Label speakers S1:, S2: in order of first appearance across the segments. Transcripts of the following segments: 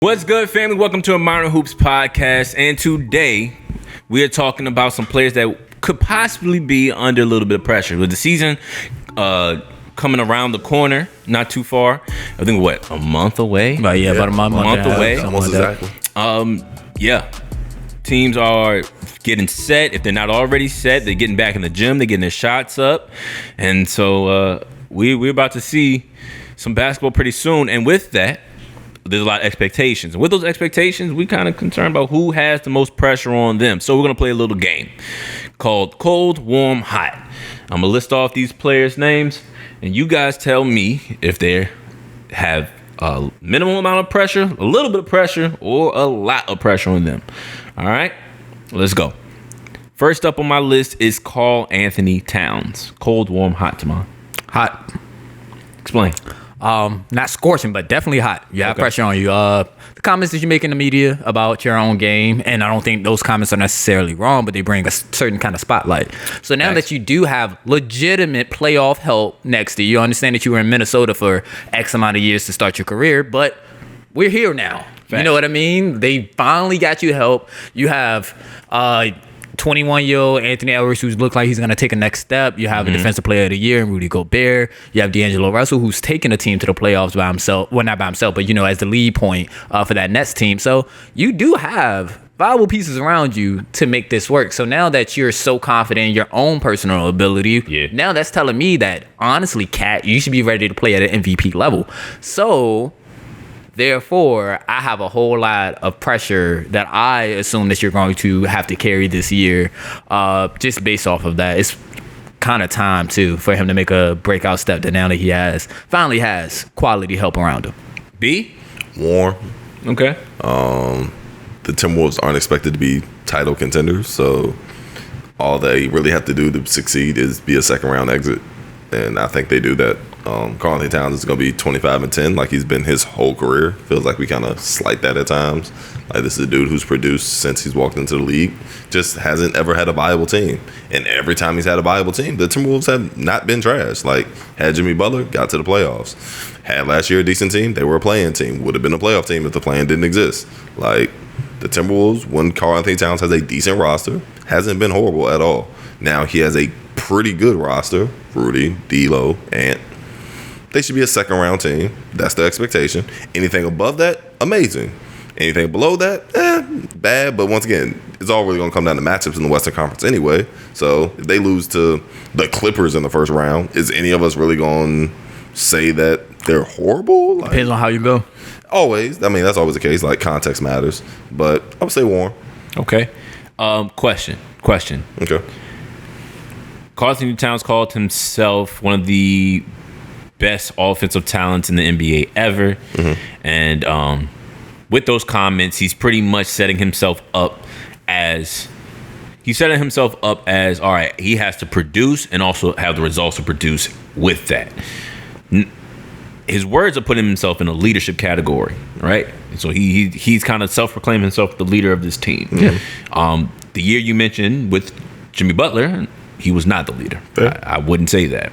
S1: What's good, family? Welcome to a Modern Hoops podcast. And today, we are talking about some players that could possibly be under a little bit of pressure. With the season coming around the corner, not too far. I think, a month away?
S2: About a month
S1: away.
S2: Almost exactly.
S1: Teams are getting set. If they're not already set, they're getting back in the gym. They're getting their shots up. And so we're about to see some basketball pretty soon. And with that, there's a lot of expectations. And with those expectations, we kind of concerned about who has the most pressure on them. So we're going to play a little game called Cold, Warm, Hot. I'm going to list off these players' names, and you guys tell me if they have a minimum amount of pressure, a little bit of pressure, or a lot of pressure on them. All right? Let's go. First up on my list is Karl Anthony Towns. Cold, warm, hot, Tamon.
S2: Hot.
S1: Explain.
S2: Not scorching, but definitely hot. You have pressure on you. The comments that you make in the media about your own game, and I don't think those comments are necessarily wrong, but they bring a certain kind of spotlight. So now that you do have legitimate playoff help next to you, understand that you were in Minnesota for X amount of years to start your career, but we're here now. Fact. You know what I mean? They finally got you help. You have 21-year-old Anthony Edwards, who's looked like he's going to take a next step. You have a Defensive Player of the Year in Rudy Gobert. You have D'Angelo Russell, who's taken a team to the playoffs by himself. Well, not by himself, but, as the lead point for that Nets team. So you do have viable pieces around you to make this work. So now that you're so confident in your own personal ability, now that's telling me that, honestly, Kat, you should be ready to play at an MVP level. So therefore, I have a whole lot of pressure that I assume that you're going to have to carry this year, just based off of that. It's kind of time, too, for him to make a breakout step that now that he finally has quality help around him.
S1: B?
S3: Warm.
S1: Okay.
S3: The Timberwolves aren't expected to be title contenders, so all they really have to do to succeed is be a second-round exit, and I think they do that. Karl Anthony Towns is going to be 25-10 like he's been his whole career. Feels like we kind of slight that at times. Like, this is a dude who's produced since he's walked into the league. Just hasn't ever had a viable team. And every time he's had a viable team, the Timberwolves have not been trash. Like, had Jimmy Butler, got to the playoffs. Had last year a decent team, they were a play-in team. Would have been a playoff team if the play-in didn't exist. Like, the Timberwolves, when Karl Anthony Towns has a decent roster, hasn't been horrible at all. Now he has a pretty good roster. Rudy, D'Lo, Ant. They should be a second-round team. That's the expectation. Anything above that, amazing. Anything below that, bad. But once again, it's all really going to come down to matchups in the Western Conference anyway. So if they lose to the Clippers in the first round, is any of us really going to say that they're horrible? Like,
S2: depends on how you go.
S3: Always. I mean, that's always the case. Like, context matters. But I would say warm.
S1: Okay. Question.
S3: Okay.
S1: Karl Anthony Towns called himself one of the best offensive talents in the NBA ever. And with those comments, he's pretty much setting himself up as all right, he has to produce and also have the results to produce with that. His words are putting himself in a leadership category, right? So he's kind of self-proclaimed himself the leader of this team. The year you mentioned with Jimmy Butler, he was not the leader. I wouldn't say that.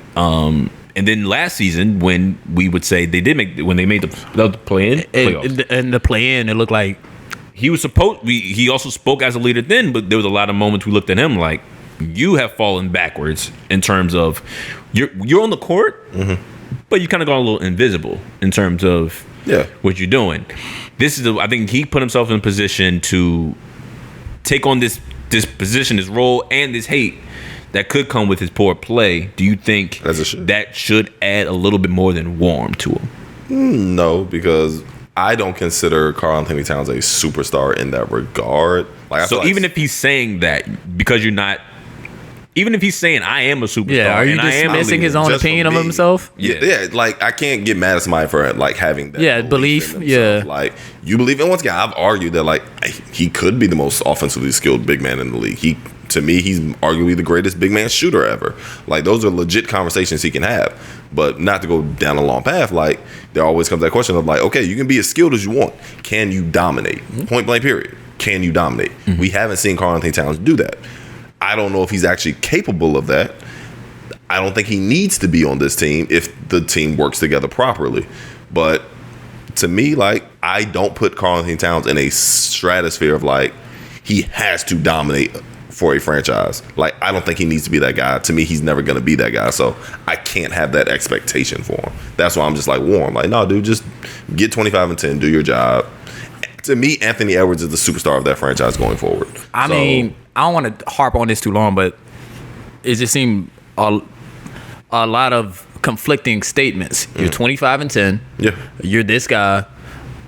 S1: And then last season, when we would say they made the play-in playoffs.
S2: And the play-in, it looked like
S1: he was he also spoke as a leader then, but there was a lot of moments we looked at him like, you have fallen backwards in terms of you're on the court, but you kind of gone a little invisible in terms of what you're doing. I think he put himself in a position to take on this position, this role, and this hate that could come with his poor play. Do you think that should add a little bit more than warm to him?
S3: No, because I don't consider Karl Anthony Towns a superstar in that regard.
S1: So even if he's saying that, because you're not, even if he's saying I am a superstar,
S2: are you dismissing his own opinion of himself?
S3: Yeah, like I can't get mad at somebody for like having that
S2: belief.
S3: Like, you believe in. Once again, I've argued that like he could be the most offensively skilled big man in the league. To me, he's arguably the greatest big man shooter ever. Like, those are legit conversations he can have. But not to go down a long path, like, there always comes that question of, like, okay, you can be as skilled as you want. Can you dominate? Point blank, period. Can you dominate? We haven't seen Karl Anthony Towns do that. I don't know if he's actually capable of that. I don't think he needs to be on this team if the team works together properly. But to me, like, I don't put Karl Anthony Towns in a stratosphere of like he has to dominate for a franchise. Like, I don't think he needs to be that guy. To me, he's never going to be that guy. So I can't have that expectation for him. That's why I'm just like warm. Like, no, dude, just get 25 and 10, do your job. To me, Anthony Edwards is the superstar of that franchise going forward.
S2: I mean, I don't want to harp on this too long, but it just seemed a lot of conflicting statements. You're 25 and 10.
S3: Yeah.
S2: You're this guy.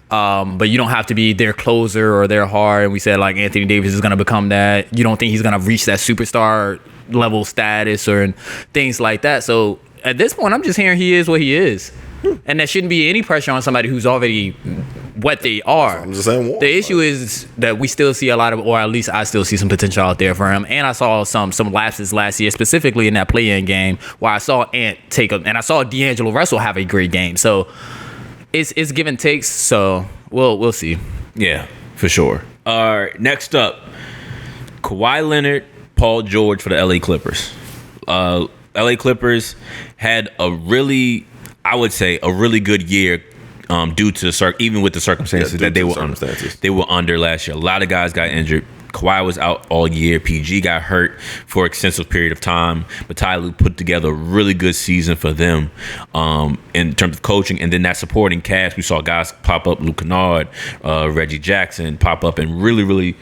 S2: But you don't have to be their closer or their heart. And we said like Anthony Davis is going to become that. You don't think he's going to reach that superstar level status or things like that. So at this point, I'm just hearing he is what he is. And there shouldn't be any pressure on somebody who's already what they are.
S3: I'm just saying.
S2: The issue is that we still see a lot of, or at least I still see some potential out there for him. And I saw some lapses last year, specifically in that play-in game where I saw Ant take and I saw D'Angelo Russell have a great game. So it's give and takes. So we'll see.
S1: Yeah, for sure. All right, next up, Kawhi Leonard, Paul George for the LA Clippers. LA Clippers had I would say, a really good year due to even with the circumstances that they were under last year. A lot of guys got injured. Kawhi was out all year. PG got hurt for an extensive period of time. But Ty Lue put together a really good season for them in terms of coaching. And then that supporting cast, we saw guys pop up, Luke Kennard, Reggie Jackson pop up and really, really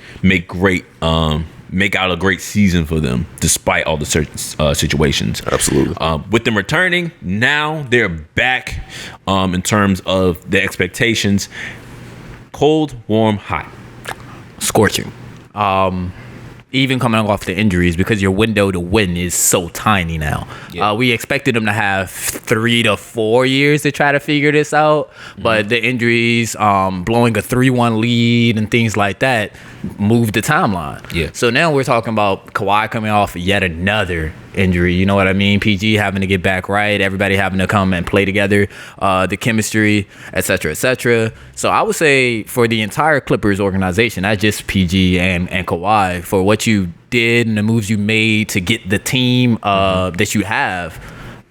S1: make out a great season for them, despite all the certain situations.
S3: Absolutely.
S1: With them returning, now they're back in terms of the expectations. Cold, warm, hot.
S2: Scorching. Even coming off the injuries, because your window to win is so tiny now. Yeah. We expected them to have 3 to 4 years to try to figure this out, but the injuries, blowing a 3-1 lead and things like that moved the timeline.
S1: Yeah.
S2: So now we're talking about Kawhi coming off yet another injury. You know what I mean? PG having to get back right, everybody having to come and play together, the chemistry, et cetera, et cetera. So I would say for the entire Clippers organization, not just PG and Kawhi, for what you did and the moves you made to get the team that you have,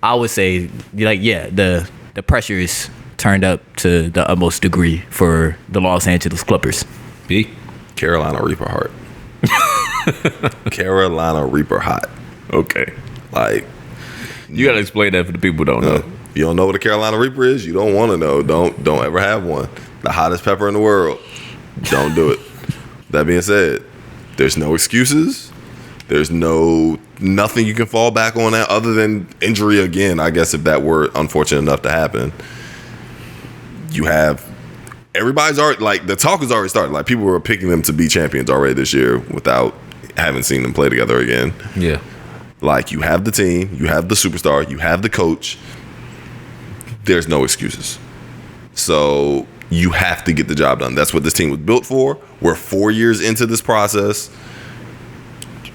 S2: I would say, like, yeah, the pressure is turned up to the utmost degree for the Los Angeles Clippers.
S1: B?
S3: Carolina Reaper Heart. Carolina Reaper Hot.
S1: Okay.
S3: Like,
S1: you gotta explain that for the people who don't know.
S3: If you don't know what a Carolina Reaper is, you don't want to know. Don't ever have one. The hottest pepper in the world. Don't do it. That being said, there's no excuses. There's nothing you can fall back on that other than injury again, I guess, if that were unfortunate enough to happen. You have everybody's already, like, the talk has already started. Like, people were picking them to be champions already this year without having seen them play together again.
S1: Yeah.
S3: Like, you have the team, you have the superstar, you have the coach. There's no excuses. So you have to get the job done. That's what this team was built for. We're 4 years into this process.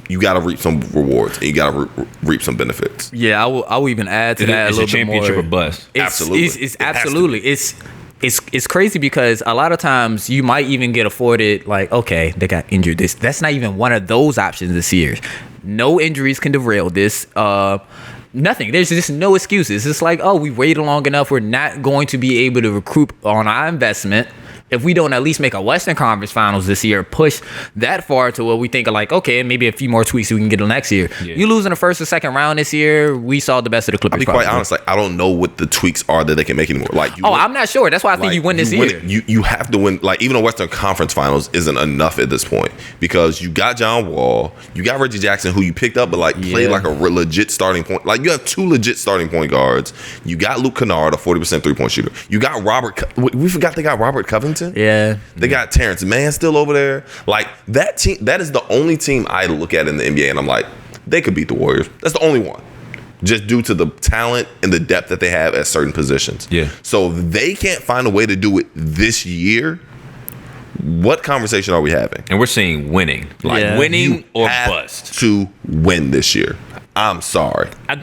S3: You got to reap some rewards and you got to reap some benefits.
S2: Yeah, I will even add to that a little bit more. It's a championship or bust. It's absolutely. It's crazy because a lot of times you might even get afforded, like, okay, they got injured. That's not even one of those options this year. No injuries can derail this. Nothing. There's just no excuses. It's like, oh, we waited long enough. We're not going to be able to recoup on our investment if we don't at least make a Western Conference Finals this year, push that far to what we think of, like, okay, maybe a few more tweaks we can get next year. Yeah. You lose in the first or second round this year, we saw the best of the Clippers.
S3: I'll be quite honest, like, I don't know what the tweaks are that they can make anymore. Like,
S2: I'm not sure. That's why I think you win this year.
S3: You have to win. Like, even a Western Conference Finals isn't enough at this point because you got John Wall, you got Reggie Jackson, who you picked up, but like played like a legit starting point. Like, you have 2 legit starting point guards. You got Luke Kennard, a 40% 3-point shooter. You got we forgot they got Robert Covington.
S2: Yeah.
S3: They got Terrence Mann still over there. Like, that team, that is the only team I look at in the NBA, and I'm like, they could beat the Warriors. That's the only one. Just due to the talent and the depth that they have at certain positions.
S1: Yeah.
S3: So if they can't find a way to do it this year, what conversation are we having?
S1: And we're saying winning. Like, winning or bust.
S3: To win this year. I'm sorry.
S1: I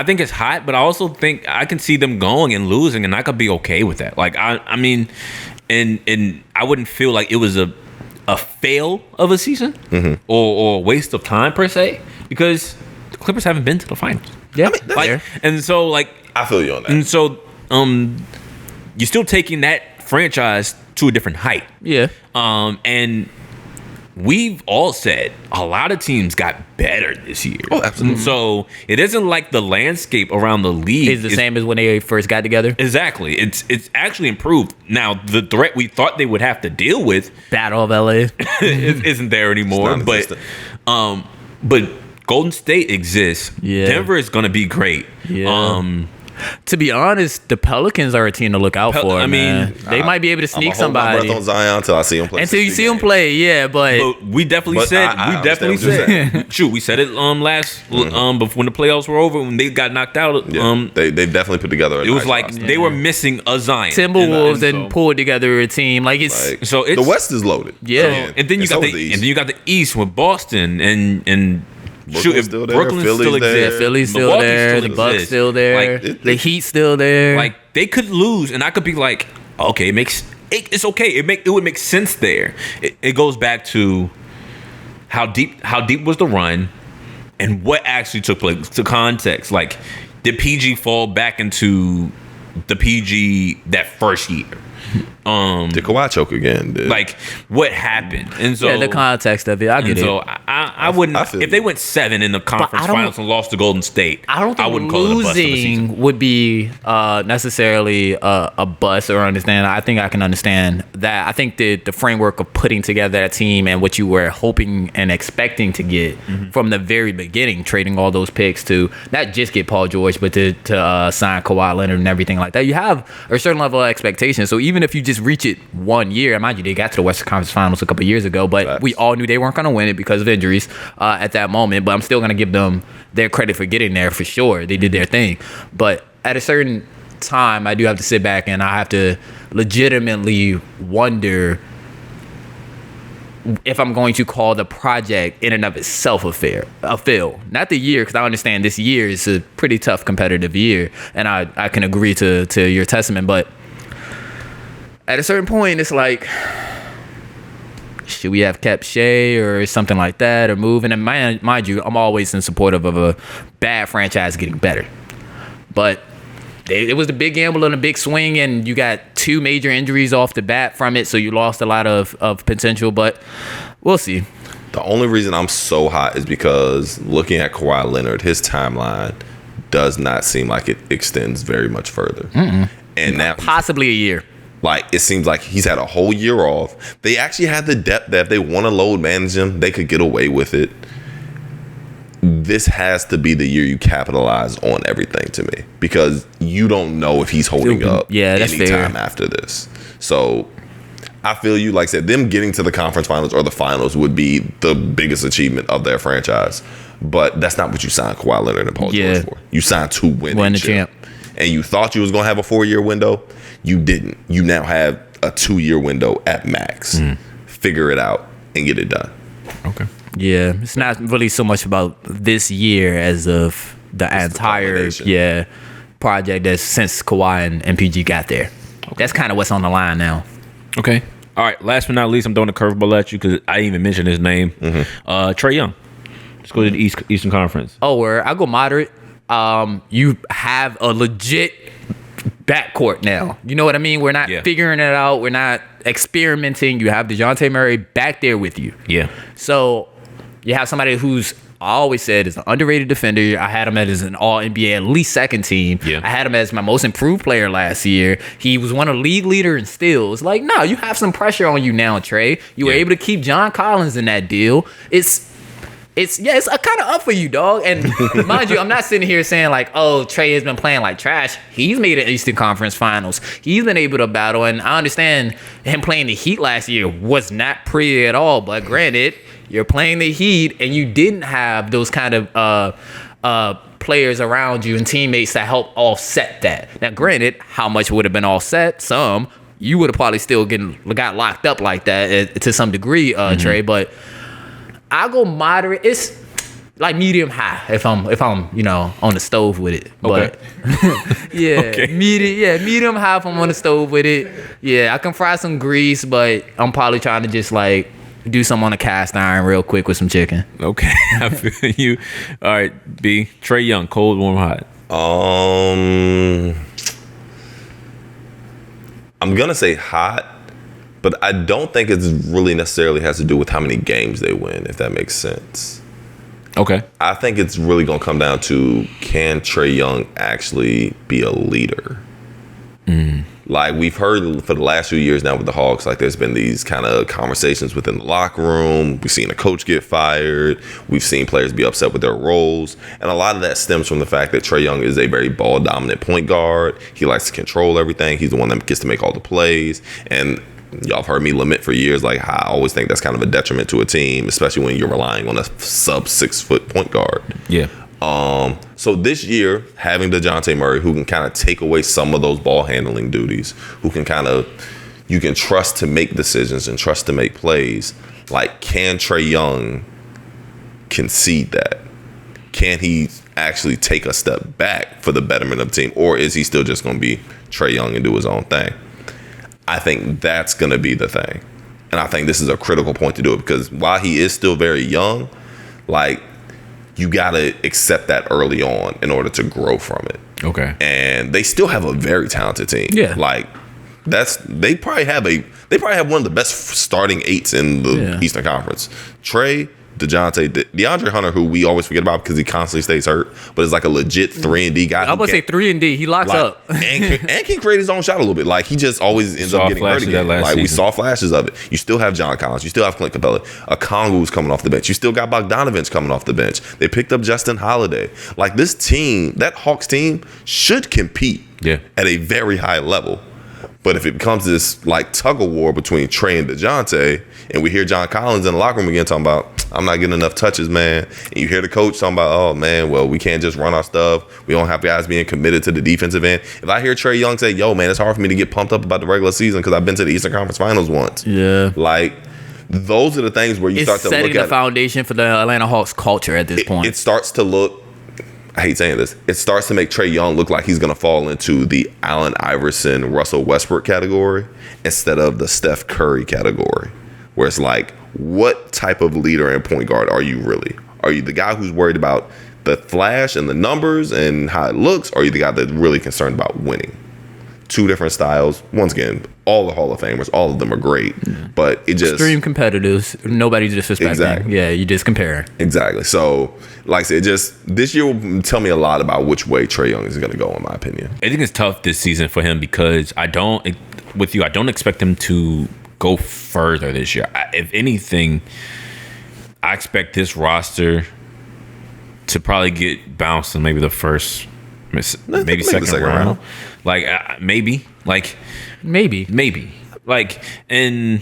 S1: think it's hot, but I also think I can see them going and losing, and I could be okay with that. Like, I mean, and I wouldn't feel like it was a fail of a season or a waste of time per se, because the Clippers haven't been to the finals.
S2: Yeah,
S1: and so, like,
S3: I feel you on that.
S1: And so, you're still taking that franchise to a different height.
S2: Yeah.
S1: And we've all said a lot of teams got better this year.
S3: Oh, absolutely.
S1: So it isn't like the landscape around the league
S2: Is the same as when they first got together.
S1: Exactly. It's actually improved. Now, the threat we thought they would have to deal with
S2: Battle of LA.
S1: isn't there anymore. But Golden State exists.
S2: Yeah.
S1: Denver is going to be great.
S2: Yeah. To be honest, the Pelicans are a team to look out for.
S1: I mean,
S2: they might be able to sneak somebody.
S3: I'm hold my breath on Zion until I see him play.
S2: Until you see him play, yeah. But
S1: we definitely said. Shoot, we said it last before when the playoffs were over, when they got knocked out.
S3: Yeah, they definitely put together.
S1: It was like they were missing a Zion.
S2: Timberwolves and pulled together a team like it's
S3: the West is loaded.
S2: Yeah,
S1: and then you got the East with Boston and.
S3: Brooklyn's still there.
S1: Brooklyn
S3: Philly's
S1: still
S3: there.
S1: exists.
S2: Philly's still
S1: Milwaukee's
S2: there. The Bucks still there. The Heat still there.
S1: Like they could lose, and I could be like, okay, it's okay. It would make sense there. It goes back to how deep was the run, and what actually took place. To context, like did PG fall back into the PG that first year?
S3: Did Kawhi choke again?
S1: Like what happened? And so
S2: the context of it, I get it.
S1: So I wouldn't if they went 7 in the conference finals and lost to Golden State.
S2: I don't think
S1: wouldn't call it a bust of the season.
S2: losing would be necessarily a bust or understand. I think I can understand that. I think the framework of putting together that team and what you were hoping and expecting to get from the very beginning, trading all those picks to not just get Paul George, but to sign Kawhi Leonard and everything like that. You have a certain level of expectation. So even if you just reach it one year, mind you, they got to the Western Conference Finals a couple of years ago, but we all knew they weren't going to win it because of injuries at that moment. But I'm still going to give them their credit for getting there for sure. They did their thing. But at a certain time, I do have to sit back and I have to legitimately wonder if I'm going to call the project in and of itself a fail. Not the year, because I understand this year is a pretty tough competitive year, and I can agree to your testament, but at a certain point, it's like, should we have kept Shea or something like that, or moving? And mind you, I'm always in support of a bad franchise getting better. But it was the big gamble and a big swing, and you got 2 major injuries off the bat from it, so you lost a lot of potential, but we'll see.
S3: The only reason I'm so hot is because looking at Kawhi Leonard, his timeline does not seem like it extends very much further. And now
S2: possibly a year.
S3: Like, it seems like he's had a whole year off. They actually had the depth that if they want to load manage him, they could get away with it. This has to be the year you capitalize on everything to me, because you don't know if he's holding up anytime after this. So I feel you. Like I said, them getting to the conference finals or the finals would be the biggest achievement of their franchise. But that's not what you signed Kawhi Leonard and Paul George for. You signed to win the champ. And you thought you was going to have a 4-year window. You didn't. You now have a 2-year window at max. Figure it out and get it done.
S1: Okay.
S2: Yeah, it's not really so much about this year as of the entire project that's since Kawhi and PG got there. Okay. That's kind of what's on the line now. Okay.
S1: All right. Last but not least, I'm throwing a curveball at you because I didn't even mention his name. Trey Young. Let's go to the Eastern Conference.
S2: Oh, where I go moderate. You have a legit backcourt now. You know what I mean? We're not figuring it out. We're not experimenting. You have DeJounte Murray back there with you.
S1: Yeah.
S2: So you have somebody who's, I always said, is an underrated defender. I had him as an all-NBA, at least second team. Yeah. I had him as my most improved player last year. He was one of the league leader in steals. Like, no, you have some pressure on you now, Trey. You were able to keep John Collins in that deal. It's kind of up for you, dog. And mind you, I'm not sitting here saying like, oh, Trey has been playing like trash. He's made it Eastern Conference Finals. He's been able to battle, and I understand him playing the Heat last year was not pretty at all. But granted, you're playing the Heat, and you didn't have those kind of players around you and teammates that help offset that. Now, granted, how much would have been offset? Some. You would have probably still got locked up like that to some degree, Trey, but I'll go moderate. It's like medium high if I'm on the stove with it. But medium high if I'm on the stove with it. Yeah, I can fry some grease, but I'm probably trying to just like do something on a cast iron real quick with some chicken.
S1: Okay, I feel you. All right, B. Trey Young, cold, warm, hot.
S3: I'm going to say hot, but I don't think it's really necessarily has to do with how many games they win, if that makes sense.
S1: Okay.
S3: I think it's really going to come down to, can Trey Young actually be a leader? Like, we've heard for the last few years now with the Hawks, like, there's been these kind of conversations within the locker room. We've seen a coach get fired. We've seen players be upset with their roles. And a lot of that stems from the fact that Trey Young is a very ball-dominant point guard. He likes to control everything. He's the one that gets to make all the plays. And y'all have heard me lament for years, like, how I always think that's kind of a detriment to a team, especially when you're relying on a sub-6-foot point guard.
S1: Yeah.
S3: So this year, having DeJounte Murray, who can kind of take away some of those ball handling duties, who can you can trust to make decisions and trust to make plays. Like, can Trey Young concede that? Can he actually take a step back for the betterment of the team? Or is he still just going to be Trey Young and do his own thing? I think that's going to be the thing. And I think this is a critical point to do it, because while he is still very young, like, you got to accept that early on in order to grow from it.
S1: Okay.
S3: And they still have a very talented team.
S2: Yeah.
S3: Like, they probably have one of the best starting eights in the Eastern Conference. Trey, DeJounte, DeAndre Hunter, who we always forget about because he constantly stays hurt, but is like a legit 3-and-D guy.
S2: I'm going to say 3-and-D. He locks up.
S3: and can create his own shot a little bit. Like, he just always ends up getting hurt again. Like, we saw flashes of it. You still have John Collins. You still have Clint Capella. Okongwu's coming off the bench. You still got Bogdanovich coming off the bench. They picked up Justin Holiday. Like, this team, that Hawks team, should compete at a very high level. But if it becomes this, like, tug-of-war between Trey and DeJounte, and we hear John Collins in the locker room again talking about, I'm not getting enough touches, man. And you hear the coach talking about, oh, man, well, we can't just run our stuff. We don't have guys being committed to the defensive end. If I hear Trey Young say, yo, man, it's hard for me to get pumped up about the regular season because I've been to the Eastern Conference Finals once.
S2: Yeah.
S3: Like, those are the things where you start to look at.
S2: It's setting the foundation for the Atlanta Hawks culture at this point.
S3: It starts to look, I hate saying this, it starts to make Trey Young look like he's going to fall into the Allen Iverson, Russell Westbrook category instead of the Steph Curry category, where it's like, what type of leader and point guard are you really? Are you the guy who's worried about the flash and the numbers and how it looks, or are you the guy that's really concerned about winning? Two different styles. Once again, all the Hall of Famers, all of them are great, but it just...
S2: Extreme competitors. Nobody's disrespecting.
S3: Exactly.
S2: Yeah, you just compare.
S3: Exactly. So, like I said, this year will tell me a lot about which way Trey Young is going to go, in my opinion.
S1: I think it's tough this season for him because I don't expect him to go further this year. If anything, I expect this roster to probably get bounced in maybe the first, maybe second round. Like, maybe. Like, and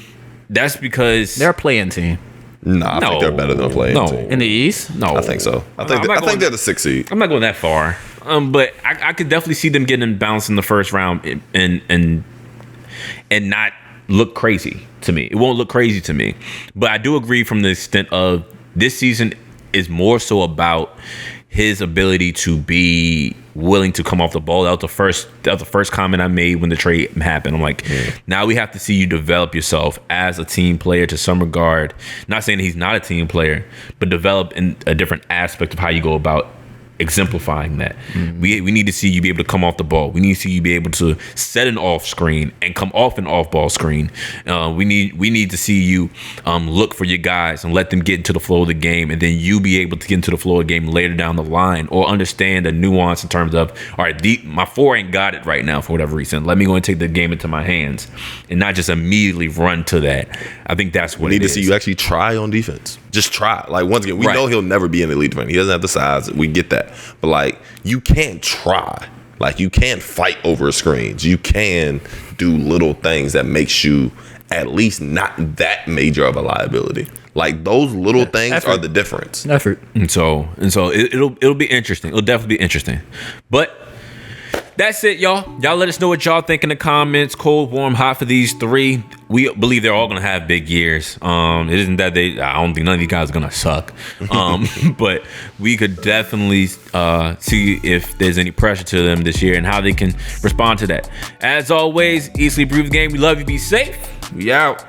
S1: that's because
S2: they're a play-in team.
S3: I think they're better than a play-in team.
S2: In the East?
S3: No. I think so. I think they're the 6th seed.
S1: I'm not going that far. But I could definitely see them getting bounced in the first round and not look crazy to me. It won't look crazy to me. But I do agree from the extent of this season is more so about his ability to be willing to come off the ball. That was the first comment I made when the trade happened. I'm like, now we have to see you develop yourself as a team player to some regard. Not saying he's not a team player, but develop in a different aspect of how you go about exemplifying that. We need to see you be able to come off the ball. We need to see you be able to set an off screen and come off an off ball screen. We need to see you look for your guys and let them get into the flow of the game, and then you be able to get into the flow of the game later down the line, or understand the nuance in terms of, all right, my 4 ain't got it right now for whatever reason. Let me go and take the game into my hands and not just immediately run to that. I think that's what
S3: we need to see you actually try on defense. Just try. Like, once again, we know he'll never be an elite defender. He doesn't have the size. We get that. But, like, you can't try. Like, you can't fight over screens. You can do little things that makes you at least not that major of a liability. Like, those little things are the difference.
S2: Effort.
S1: And so it'll be interesting. It'll definitely be interesting. But that's it, y'all. Y'all let us know what y'all think in the comments. Cold, warm, hot for these 3. We believe they're all going to have big years. It isn't that I don't think none of these guys are going to suck. But we could definitely see if there's any pressure to them this year and how they can respond to that. As always, eat, sleep, breathe the game. We love you. Be safe. We out.